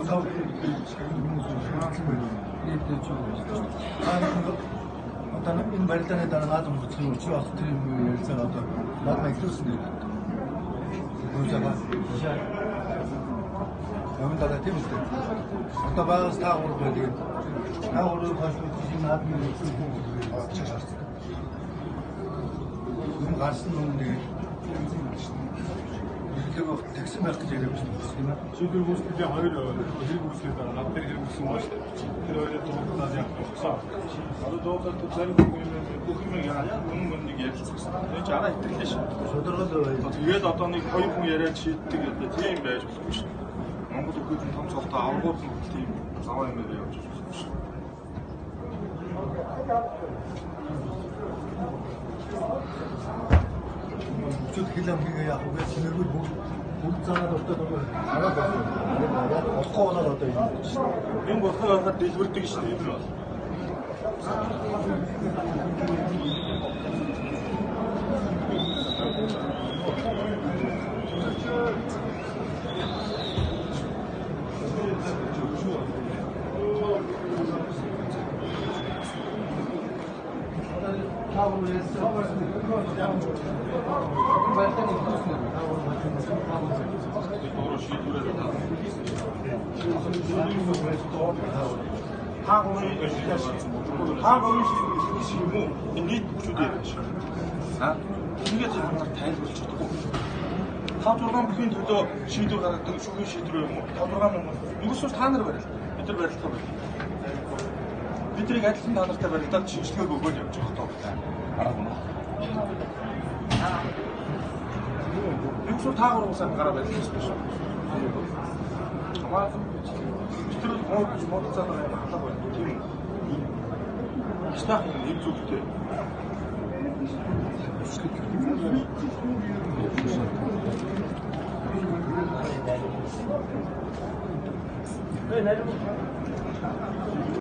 사업 어떤 발전에 따른 아동 부처를 취업 스트리밍 열차가 어떤 마지막에 떴습니다. 의자가 여기다가 재밌대. 아까 봐 사고로 거기 사고로 가지고 지금 나중에 찾았어. 지금 가시는 놈인데 이렇게 뭐 택시 마크 제대로 쓰나? Şükür bu bir hayır özel bu sürede nakleri girmişsin başta. Bir öyle doğrudan yapmışsa. Adı doğrudan tutları okuyor yani bunun önünde geçeceksin. Önce ara ettirleş. 저들어도 Тэгээд одоо нэг хоёр хүн яриад шийддэг гэдэг тийм байж болох шүү. Монгол хүмүүс том цогтой аврагууд нь тийм заваа юм дээр явж байгаа шүү. бүгд хэлэмхийгээ яг үгүй синергүүд бүгд цаагаад өртөөд араа болсон. Яг болохгүй болоод одоо юм байна шүү. Энэ болохгүй байхад дэлбэрдэг шүү дээ. Хаагуун шиг юм уу? Нийт хүчүүд яриа шүү. Ингээд хамаар тайлбарлаж чадахгүй. 5-6 бүхний төлөө шийдвэр гаргадаг шүүхийн шийдвэр юм уу? 5-6 мянга. Юусоос та нар барил. Бид нар барилдах байна. Биднийг адилхан та нартай барилдаад шинжилгээг өгөөд явж байгаа тоо. Араагүй. Юусоо таагаар уусаа гараа барилдаж байна шүү. Хамаагүй. Бид нар мод цаадаа хатаа байна. Тийм. Стах юм зүгтэй.